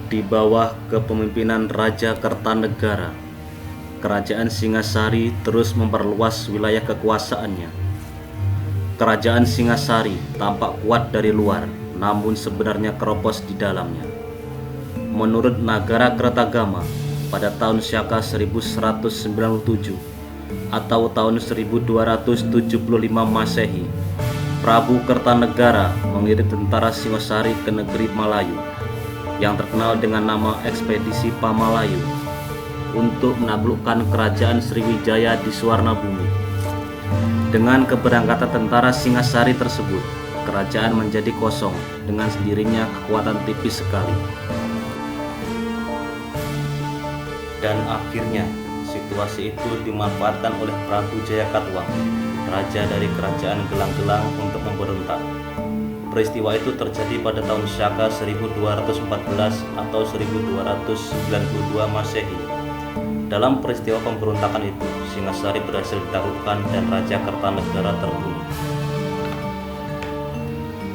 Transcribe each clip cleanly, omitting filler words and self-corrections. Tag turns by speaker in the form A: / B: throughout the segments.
A: Di bawah kepemimpinan Raja Kertanegara, Kerajaan Singasari terus memperluas wilayah kekuasaannya. Kerajaan Singasari tampak kuat dari luar, namun sebenarnya keropos di dalamnya. Menurut Nagara Kertagama, pada tahun Syaka 1197 atau tahun 1275 Masehi, Prabu Kertanegara mengirim tentara Singosari ke negeri Malayu yang terkenal dengan nama Ekspedisi Pamalayu untuk menaklukkan kerajaan Sriwijaya di Suwarnabumi. Dengan keberangkatan tentara Singasari tersebut, kerajaan menjadi kosong dengan sendirinya kekuatan tipis sekali. Dan akhirnya situasi itu dimanfaatkan oleh Prabu Jayakatwang, raja dari kerajaan Gelang-Gelang, untuk memberontak. Peristiwa itu terjadi pada tahun Syaka 1214 atau 1292 Masehi. Dalam peristiwa pemberontakan itu, Singasari berhasil ditaklukkan dan Raja Kertanegara terbunuh.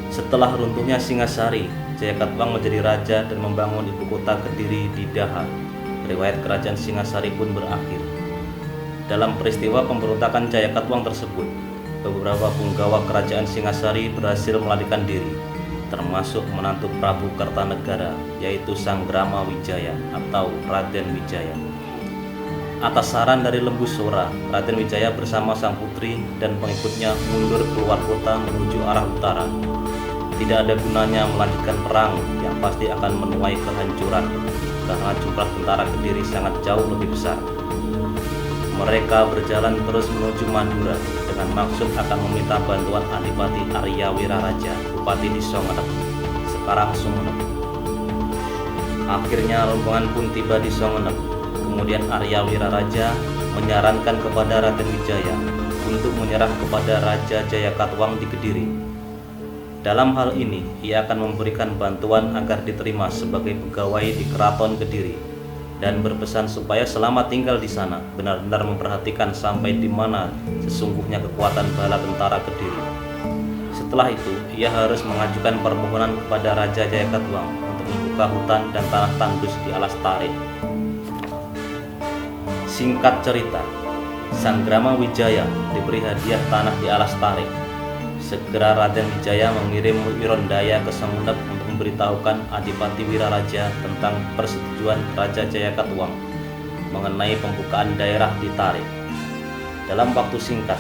A: Setelah runtuhnya Singasari, Jayakatwang menjadi raja dan membangun ibu kota Kediri di Daha. Riwayat kerajaan Singasari pun berakhir. Dalam peristiwa pemberontakan Jayakatwang tersebut, beberapa punggawa kerajaan Singasari berhasil melarikan diri, termasuk menantu Prabu Kertanegara, yaitu Sang Grama Wijaya atau Raden Wijaya. Atas saran dari Lembu Sora, Raden Wijaya bersama sang putri dan pengikutnya mundur keluar kota menuju arah utara. Tidak ada gunanya melanjutkan perang yang pasti akan menuai kehancuran, karena jumlah tentara Kediri sangat jauh lebih besar. Mereka berjalan terus menuju Madura dengan maksud akan meminta bantuan Adipati Arya Wiraraja, Bupati di Songenep, sekarang Sumenep. Akhirnya rombongan pun tiba di Songenep. Kemudian Arya Wiraraja menyarankan kepada Raden Wijaya untuk menyerah kepada Raja Jayakatwang di Kediri. Dalam hal ini, ia akan memberikan bantuan agar diterima sebagai pegawai di Keraton Kediri dan berpesan supaya selama tinggal di sana benar-benar memperhatikan sampai di mana sesungguhnya kekuatan bala tentara Kediri. Setelah itu, ia harus mengajukan permohonan kepada Raja Jayakatwang untuk membuka hutan dan tanah tandus di alas tarik. Singkat cerita, Sang Grama Wijaya diberi hadiah tanah di alas tarik. Segera Raden Wijaya mengirim Wirondaya ke Sumenep untuk memberitahukan Adipati Wiraraja tentang persetujuan Raja Jayakatwang mengenai pembukaan daerah di Tarik. Dalam waktu singkat,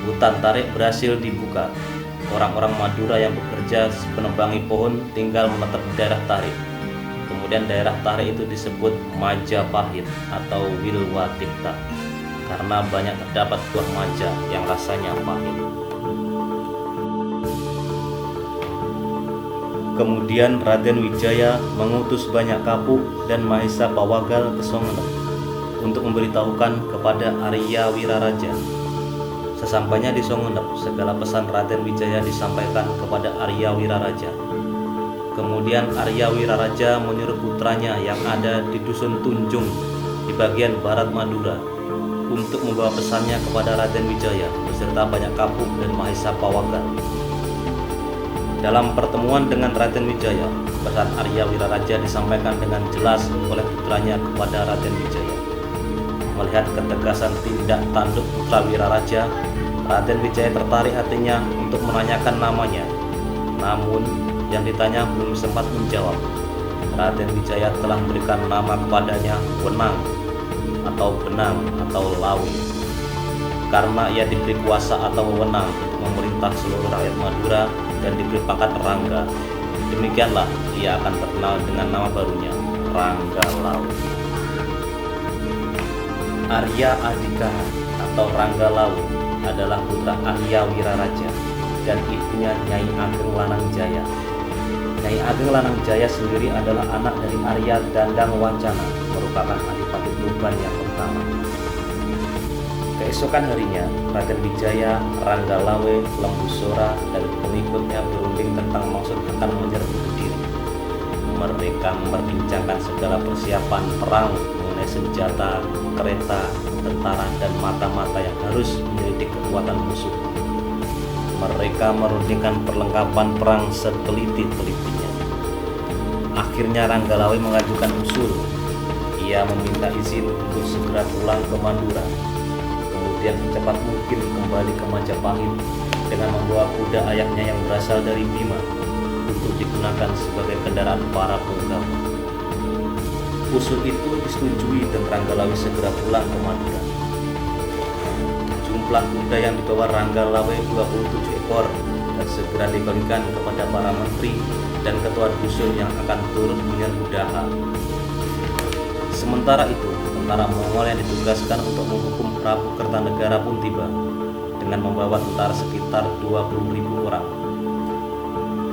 A: hutan Tarik berhasil dibuka. Orang-orang Madura yang bekerja penebangi pohon tinggal menetap di daerah Tarik. Kemudian daerah Tarik itu disebut Majapahit atau Wilwatikta karena banyak terdapat buah maja yang rasanya pahit. Kemudian Raden Wijaya mengutus banyak kapuk dan Mahesa Pawagal ke Songenep untuk memberitahukan kepada Arya Wiraraja. Sesampainya di Songenep, segala pesan Raden Wijaya disampaikan kepada Arya Wiraraja. Kemudian Arya Wiraraja menyuruh putranya yang ada di Dusun Tunjung di bagian barat Madura untuk membawa pesannya kepada Raden Wijaya beserta banyak kapuk dan Mahesa Pawagal. Dalam pertemuan dengan Raden Wijaya, pesan Arya Wiraraja disampaikan dengan jelas oleh putranya kepada Raden Wijaya. Melihat ketegasan tindak tanduk putra Wiraraja, Raden Wijaya tertarik hatinya untuk menanyakan namanya. Namun, yang ditanya belum sempat menjawab. Raden Wijaya telah memberikan nama kepadanya Wenang atau Benang atau Lawi, karena ia diberi kuasa atau wewenang untuk memerintah seluruh rakyat Madura dan diberi pangkat Rangga. Demikianlah ia akan terkenal dengan nama barunya, Rangga Lawi. Arya Adika atau Rangga Lawi adalah putra Arya Wiraraja dan ibunya Nyai Ageng Lanang Jaya. Nyai Ageng Lanang Jaya sendiri adalah anak dari Arya Dandang Wancana, merupakan adipati Tuban yang pertama. Keesokan harinya, Raden Wijaya, Rangga Lawe, Lembu Sora, dan pengikutnya berunding tentang maksud akan menyerbu Kediri. Mereka memperbincangkan segala persiapan perang mengenai senjata, kereta, tentara, dan mata-mata yang harus menyelidik kekuatan musuh. Mereka merundingkan perlengkapan perang seteliti-telitinya. Akhirnya Ranggalawe mengajukan usul. Ia meminta izin untuk segera pulang ke Mandura, kemudian secepat mungkin kembali ke Majapahit dengan membawa kuda ayahnya yang berasal dari Bima untuk digunakan sebagai kendaraan para punggawa. Usul itu disetujui dan Ranggalawe segera pulang ke Mandura. Jumlah kuda yang dibawa Ranggalawe 27 ekor dan segera dibagikan kepada para menteri dan ketua dusun yang akan turut menyerbu Daha. Sementara itu, tentara Mongol yang ditugaskan untuk menghukum Prabu Kertanegara pun tiba dengan membawa tentara sekitar 20.000 orang.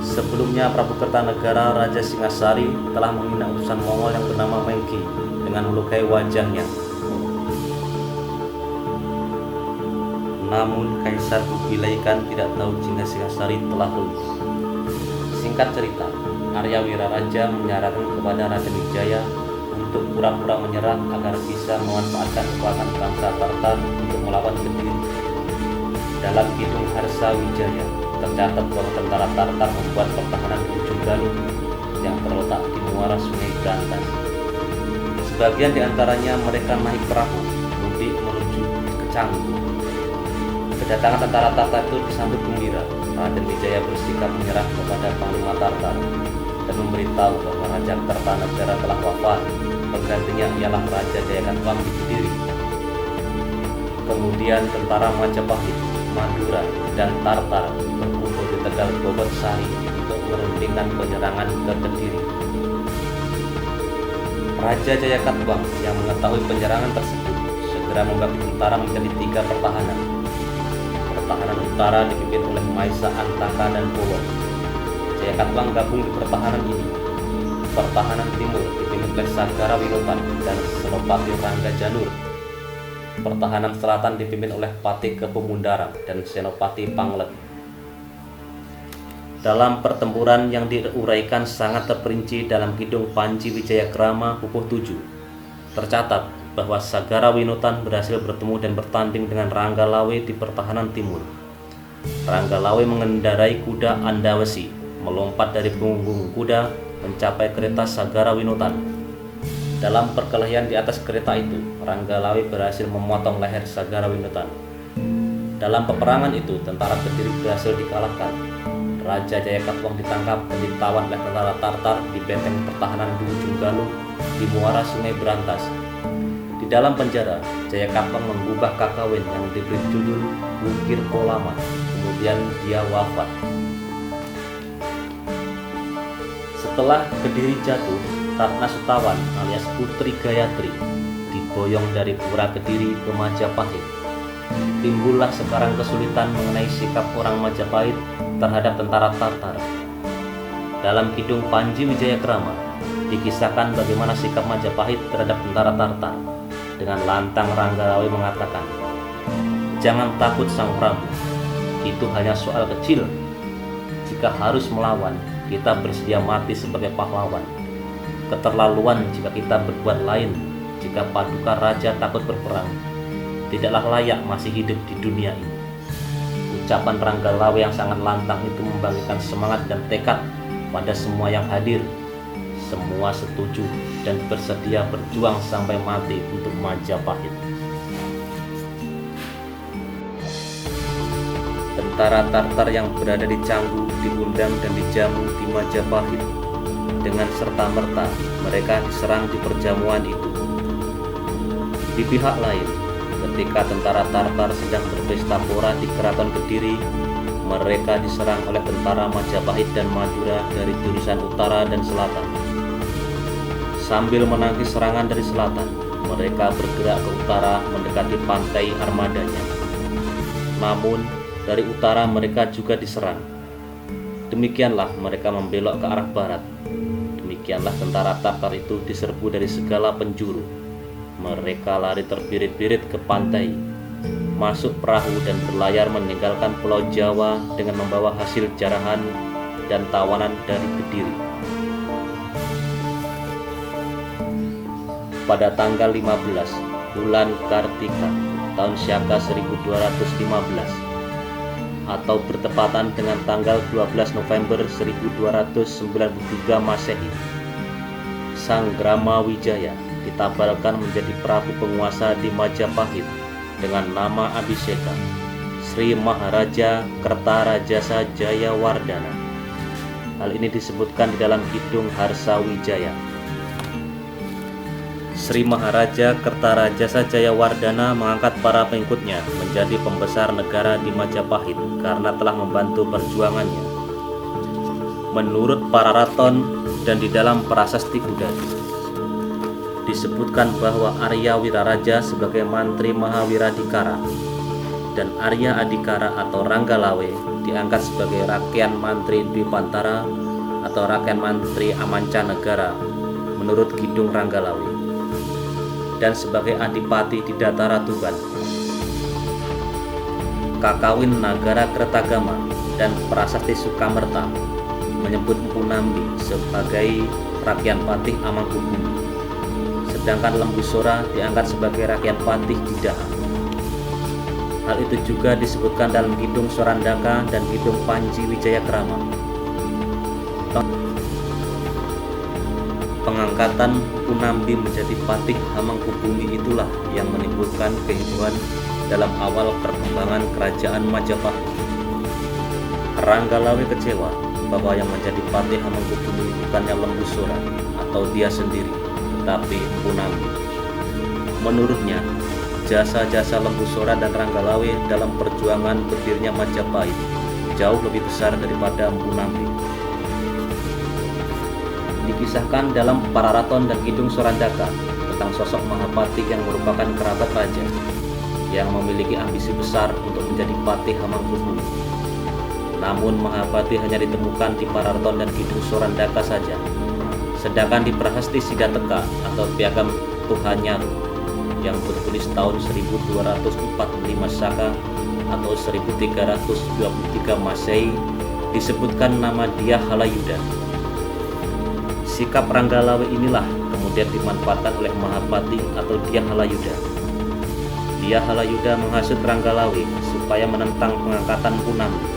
A: Sebelumnya Prabu Kertanegara Raja Singasari telah menghina utusan Mongol yang bernama Mengki dengan melukai wajahnya. Namun Kaisar Kubilai Khan tidak tahu jika Singasari telah luluh. Singkat cerita, Arya Wiraraja menyarankan kepada Raden Wijaya untuk pura-pura menyerah agar bisa memanfaatkan kekuatan bangsa Tartar untuk melawan Kediri. Dalam Kidung Harsa Wijaya tercatat bahwa tentara Tartar membuat pertahanan di ujung Galuh yang terletak di muara Sungai Berantas. Sebagian di antaranya mereka naik perahu mudik menuju ke Canggu. Kedatangan tentara Tartar itu disambut gembira. Raden Wijaya bersikap menyerah kepada Panglima Tartar dan memberitahu bahwa Raja Kertanegara telah wafat. Penggantinya ialah Raja Jayakatwang di Kediri. Kemudian tentara Majapahit, Madura, dan Tartar berkumpul di Tegal Bobot Sari untuk merundingkan penyerangan ke Kediri. Raja Jayakatwang yang mengetahui penyerangan tersebut segera membagi tentara menjadi 3 pertahanan. Pertahanan utara dipimpin oleh Maisa Antaka dan Powo. Jayakatwang gabung di pertahanan ini. Pertahanan timur dipimpin oleh Sagara Winotan dan Senopati Rangga Janur. Pertahanan selatan dipimpin oleh Patih Kepumundaran dan Senopati Panglet. Dalam pertempuran yang diuraikan sangat terperinci dalam Kidung Panji Wijayakrama Pupuh 7, tercatat bahwa Sagara Winotan berhasil bertemu dan bertanding dengan Ranggalawe di pertahanan timur. Ranggalawe mengendarai kuda Andawesi, melompat dari punggung kuda mencapai kereta Sagara Winotan. Dalam perkelahian di atas kereta itu, Ranggalawe berhasil memotong leher Sagara Winotan. Dalam peperangan itu, tentara Kediri berhasil dikalahkan. Raja Jayakatwang ditangkap dan ditawan oleh tentara Tartar di benteng pertahanan di ujung Galuh di muara Sungai Berantas. Di dalam penjara, Jayakatwang mengubah kakawin yang diberi judul Wukir Kolama. Kemudian dia wafat. Setelah Kediri jatuh, Ratna Sutawan alias Putri Gayatri diboyong dari Pura Kediri ke Majapahit. Timbullah sekarang kesulitan mengenai sikap orang Majapahit terhadap tentara Tartar. Dalam Kidung Panji Wijayakrama dikisahkan bagaimana sikap Majapahit terhadap tentara Tartar. Dengan lantang Ranggalawe mengatakan, "Jangan takut Sang Prabu, itu hanya soal kecil. Jika harus melawan, kita bersedia mati sebagai pahlawan. Keterlaluan jika kita berbuat lain. Jika Paduka Raja takut berperang, tidaklah layak masih hidup di dunia ini." Ucapan Ranggalawe yang sangat lantang itu membangkitkan semangat dan tekad pada semua yang hadir. Semua setuju dan bersedia berjuang sampai mati untuk Majapahit. Tentara Tartar yang berada di Canggu diundang dan dijamu di Majapahit. Dengan serta-merta mereka diserang di perjamuan itu. Di pihak lain, ketika tentara Tartar sedang berpesta pora di Keraton Kediri, mereka diserang oleh tentara Majapahit dan Madura dari jurusan utara dan selatan. Sambil menangkis serangan dari selatan, mereka bergerak ke utara mendekati pantai armadanya. Namun, dari utara mereka juga diserang. Demikianlah mereka membelok ke arah barat. Demikianlah tentara Tartar itu diserbu dari segala penjuru. Mereka lari terbirit-birit ke pantai, masuk perahu dan berlayar meninggalkan Pulau Jawa dengan membawa hasil jarahan dan tawanan dari Kediri. Pada tanggal 15 bulan Kartika tahun Syaka 1215 atau bertepatan dengan tanggal 12 November 1293 Masehi, Sang Gramawijaya ditabalkan menjadi Prabu penguasa di Majapahit dengan nama Abhiseka, Sri Maharaja Kertarajasa Jayawardhana. Hal ini disebutkan di dalam Kidung Harsawijaya. Sri Maharaja Kertarajasa Jayawardhana mengangkat para pengikutnya menjadi pembesar negara di Majapahit karena telah membantu perjuangannya. Menurut para raton dan di dalam prasasti Kudadi, disebutkan bahwa Arya Wiraraja sebagai Mantri Mahawiradikara dan Arya Adikara atau Ranggalawe diangkat sebagai Rakyat Mantri Dwipantara atau Rakyat Mantri Amancanegara menurut Kidung Ranggalawe, dan sebagai Adipati di Datara Tuban. Kakawin Nagara Kertagama dan Prasasti Sukamerta menyebut Mpu Nambi sebagai Rakyat Patih Amangkubumi, sedangkan Lembusora diangkat sebagai Rakyat Patih di Daha. Hal itu juga disebutkan dalam Kidung Sorandaka dan Kidung Panji Wijayakrama. Pengangkatan Mpu Nambi menjadi Patih Hamangkubumi itulah yang menimbulkan kehebohan dalam awal perkembangan kerajaan Majapahit. Ranggalawe kecewa bahwa yang menjadi Patih Hamangkubumi bukannya Lembusora atau dia sendiri, tetapi Mpu Nambi. Menurutnya, jasa-jasa Lembusora dan Ranggalawe dalam perjuangan berdirinya Majapahit jauh lebih besar daripada Mpu Nambi. Dikisahkan dalam Pararaton dan Kidung Sorandaka tentang sosok Mahapati yang merupakan kerabat raja yang memiliki ambisi besar untuk menjadi Patih Hamangkubumi. Namun Mahapati hanya ditemukan di Pararaton dan Kidung Sorandaka saja. Sedangkan di Prahasti Sidateka atau Piagam Tuhanyaru yang tertulis tahun 1245 Saka atau 1323 Masehi disebutkan nama dia Halayuda. Sikap Ranggalawe inilah kemudian dimanfaatkan oleh Mahapati atau Dia Halayuda. Dia Halayuda menghasut Ranggalawe supaya menentang pengangkatan Mpu Nambi.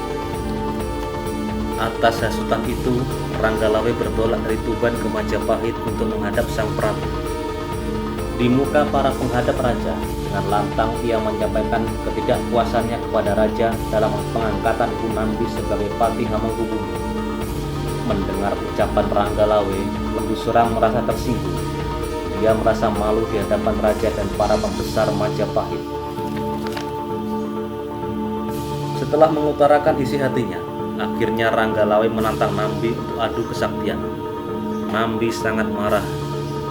A: Atas hasutan itu, Ranggalawe bertolak dari Tuban ke Majapahit untuk menghadap Sang Prabu. Di muka para penghadap raja, dengan lantang ia menyampaikan ketidakpuasannya kepada raja dalam pengangkatan Mpu Nambi sebagai Patih Hamangkubumi. Mendengar ucapan Ranggalawe, Lembusura merasa tersinggung. Dia merasa malu di hadapan raja dan para pembesar Majapahit. Setelah mengutarakan isi hatinya, akhirnya Ranggalawe menantang Nambi untuk adu kesaktian. Nambi sangat marah,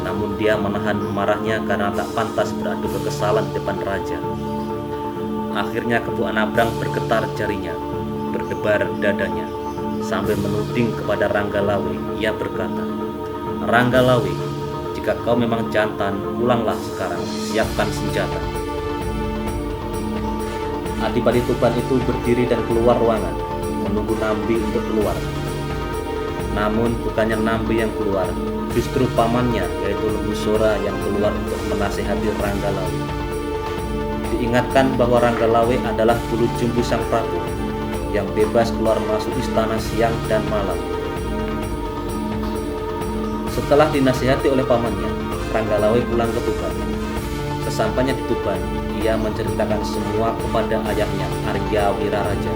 A: namun dia menahan marahnya karena tak pantas beradu kekesalan di depan raja. Akhirnya Kepu Anabrang bergetar jarinya, berdebar dadanya, sambil menuding kepada Ranggalawe. Ia berkata, "Ranggalawe, jika kau memang jantan, pulanglah sekarang, siapkan senjata." Adipati Tuban itu berdiri dan keluar ruangan, menunggu Nambi untuk keluar. Namun bukannya Nambi yang keluar, justru pamannya yaitu Lembusora yang keluar untuk menasihati Ranggalawe. Diingatkan bahwa Ranggalawe adalah bulu jumbu Sang Prabu yang bebas keluar masuk istana siang dan malam. Setelah dinasihati oleh pamannya, Ranggalawe pulang ke Tuban. Sesampainya di Tuban, ia menceritakan semua kepada ayahnya, Arya Wiraraja.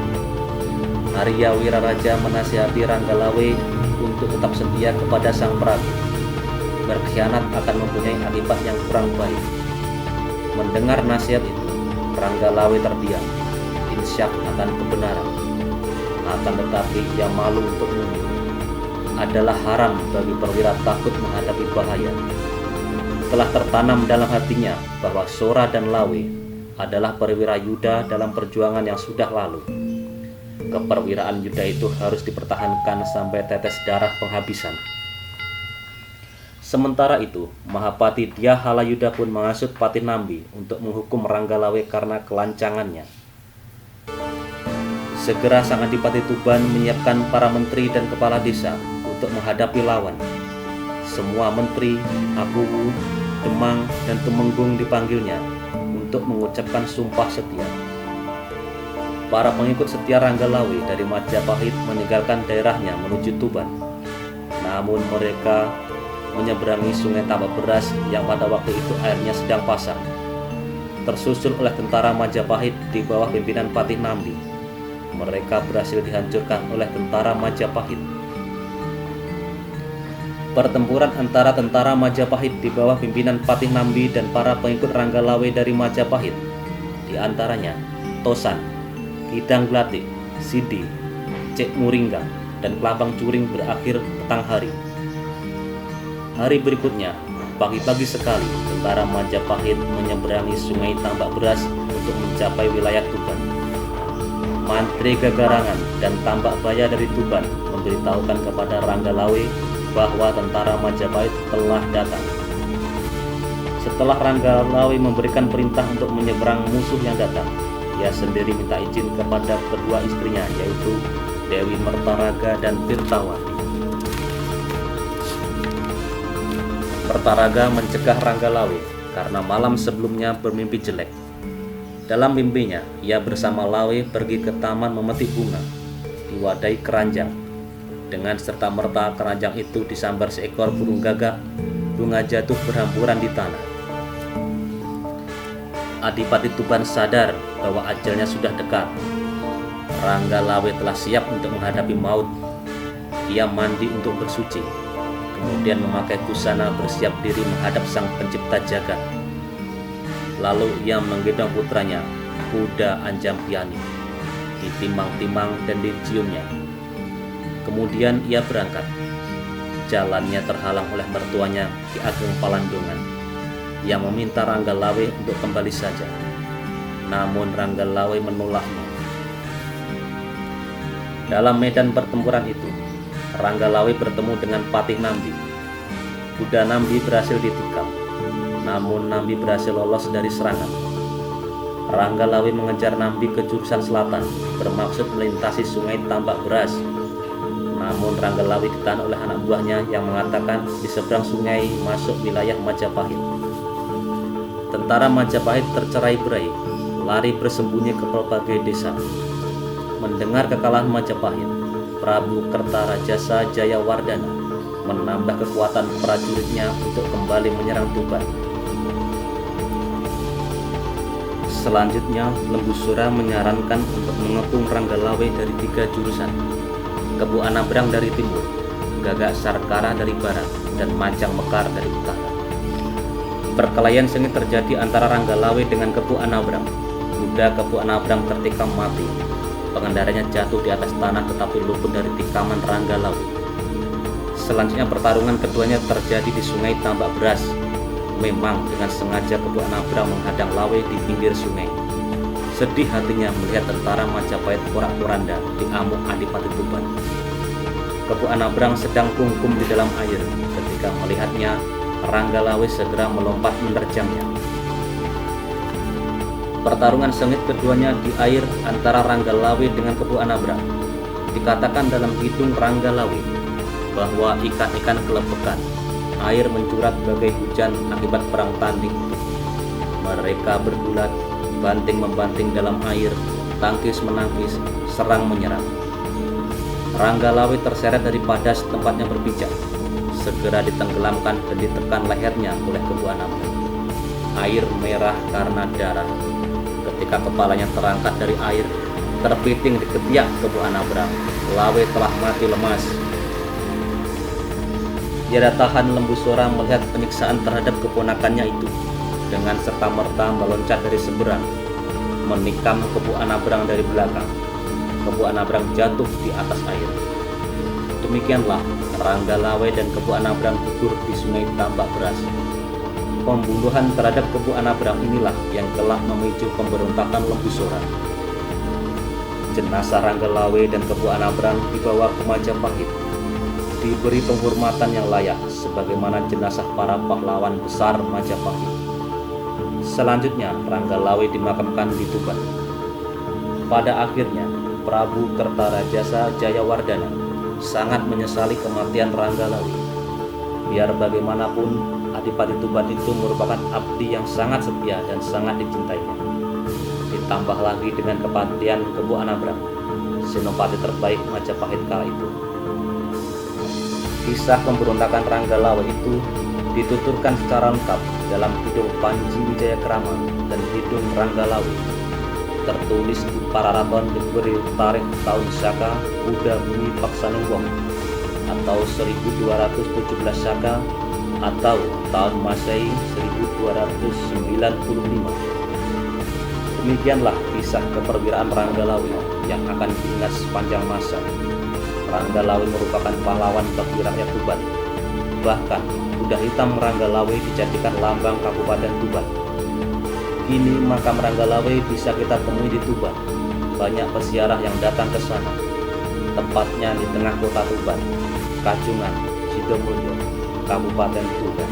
A: Arya Wiraraja menasihati Ranggalawe untuk tetap setia kepada Sang Prabu. Berkhianat akan mempunyai akibat yang kurang baik. Mendengar nasihat itu, Ranggalawe terdiam, insyak akan kebenaran. Akan tetapi ia malu untuk mundur. Adalah haram bagi perwira takut menghadapi bahaya. Telah tertanam dalam hatinya bahwa Sora dan Lawe adalah perwira Yuda dalam perjuangan yang sudah lalu. Keperwiraan Yuda itu harus dipertahankan sampai tetes darah penghabisan. Sementara itu, Mahapati Dia Halayuda pun menghasut Patih Nambi untuk menghukum Ranggalawe karena kelancangannya. Segera Sang Adipati Tuban menyiapkan para menteri dan kepala desa untuk menghadapi lawan. Semua menteri, Akuwu, Demang, dan Tumenggung dipanggilnya untuk mengucapkan sumpah setia. Para pengikut setia Ranggalawe dari Majapahit meninggalkan daerahnya menuju Tuban. Namun mereka menyeberangi sungai Tambak Beras yang pada waktu itu airnya sedang pasang. Tersusul oleh tentara Majapahit di bawah pimpinan Patih Nambi. Mereka berhasil dihancurkan oleh tentara Majapahit. Pertempuran antara tentara Majapahit di bawah pimpinan Patih Nambi dan para pengikut Ranggalawe dari Majapahit, di antaranya Tosan, Kidang Glatik, Sidi, Cek Muringga, dan Kelabang Curing, berakhir petang hari. Hari berikutnya, pagi-pagi sekali, tentara Majapahit menyeberangi sungai Tambak Beras untuk mencapai wilayah Tuban. Mantri Gagarangan dan Tambak Baya dari Tuban memberitahukan kepada Ranggalawe bahwa tentara Majapahit telah datang. Setelah Ranggalawe memberikan perintah untuk menyeberang musuh yang datang, ia sendiri minta izin kepada kedua istrinya, yaitu Dewi Mertaraga dan Tirtawati. Mertaraga mencegah Ranggalawe karena malam sebelumnya bermimpi jelek. Dalam mimpinya, ia bersama Lawe pergi ke taman memetik bunga, diwadahi keranjang. Dengan serta-merta keranjang itu disambar seekor burung gagak, bunga jatuh berhamburan di tanah. Adipati Tuban sadar bahwa ajalnya sudah dekat. Ranggalawe telah siap untuk menghadapi maut. Ia mandi untuk bersuci, kemudian memakai busana bersiap diri menghadap Sang Pencipta Jagat. Lalu ia menggendong putranya, kuda Anjampiani, ditimang-timang dan diciumnya. Kemudian ia berangkat. Jalannya terhalang oleh mertuanya, Ki Ageng Palandongan, yang meminta Ranggalawe untuk kembali saja. Namun Ranggalawe menolaknya. Dalam medan pertempuran itu, Ranggalawe bertemu dengan Patih Nambi. Kuda Nambi berhasil ditikam, namun Nambi berhasil lolos dari serangan. Ranggalawe mengejar Nambi ke jurusan selatan, bermaksud melintasi sungai Tambak Beras. Namun Ranggalawe ditahan oleh anak buahnya yang mengatakan di seberang sungai masuk wilayah Majapahit. Tentara Majapahit tercerai-berai, lari bersembunyi ke berbagai desa. Mendengar kekalahan Majapahit, Prabu Kertarajasa Jayawardana menambah kekuatan prajuritnya untuk kembali menyerang Tuban. Selanjutnya, Lembu Sura menyarankan untuk mengepung Ranggalawe dari 3 jurusan: Kebu Anabrang dari timur, Gagak Sarkara dari barat, dan Majang Mekar dari utara. Perkelahian sengit terjadi antara Ranggalawe dengan Kebu Anabrang. Kuda Kebu Anabrang tertikam mati. Pengendaranya jatuh di atas tanah tetapi luput dari tikaman Ranggalawe. Selanjutnya pertarungan keduanya terjadi di sungai Tambak Beras. Memang dengan sengaja Kebu Anabrang menghadang Lawe di pinggir sungai. Sedih hatinya melihat tentara Majapahit porak-poranda di amuk Adipati Tuban. Kebu Anabrang sedang kungkum di dalam air. Ketika melihatnya, Ranggalawe segera melompat menerjangnya. Pertarungan sengit keduanya di air antara Ranggalawe dengan Kebu Anabrang. Dikatakan dalam Kidung Ranggalawe bahwa ikan-ikan kelepekan, air mencurat bagai hujan akibat perang tanding. Mereka bergulat, banting-membanting dalam air, tangkis-menangkis, serang-menyerang. Ranggalawe terseret dari padas tempatnya berpijak, segera ditenggelamkan dan ditekan lehernya oleh Kebu Anabrang. Air merah karena darah. Ketika kepalanya terangkat dari air, terpiting di ketiak Kebu Anabrang. Lawe telah mati lemas. Tiada tahan Lembu Sora melihat penyiksaan terhadap keponakannya itu. Dengan serta-merta meloncat dari seberang, menikam Kebu Anabrang dari belakang. Kebu Anabrang jatuh di atas air. Demikianlah Ranggalawe dan Kebu Anabrang gugur di sungai Tambak Beras. Pembunuhan terhadap Kebu Anabrang inilah yang telah memicu pemberontakan Lembu Sora. Jenazah Ranggalawe dan Kebu Anabrang dibawa ke Majapahit, diberi penghormatan yang layak sebagaimana jenazah para pahlawan besar Majapahit. Selanjutnya Ranggalawe dimakamkan di Tuban. Pada akhirnya Prabu Kertarajasa Jayawardana sangat menyesali kematian Ranggalawe. Biar bagaimanapun, Adipati Tuban itu merupakan abdi yang sangat setia dan sangat dicintainya. Ditambah lagi dengan kematian Kebu Anabrang, senopati terbaik Majapahit kala itu. Kisah pemberontakan Ranggalawe itu dituturkan secara lengkap dalam Kidung Panji Wijayakrama dan Kidung Ranggalawe. Tertulis di Pararaton diberi tarikh tahun Saka Buddha Bumi Paksanungwong atau 1217 Saka atau tahun Masehi 1295. Demikianlah kisah keperwiraan Ranggalawe yang akan diingat sepanjang masa. Ranggalawe merupakan pahlawan bagi rakyat Tuban. Bahkan kuda hitam Ranggalawe dijadikan lambang Kabupaten Tuban. Kini makam Ranggalawe bisa kita temui di Tuban. Banyak peziarah yang datang ke sana. Tempatnya di tengah kota Tuban, Kajungan, Sidomulyo, Kabupaten Tuban.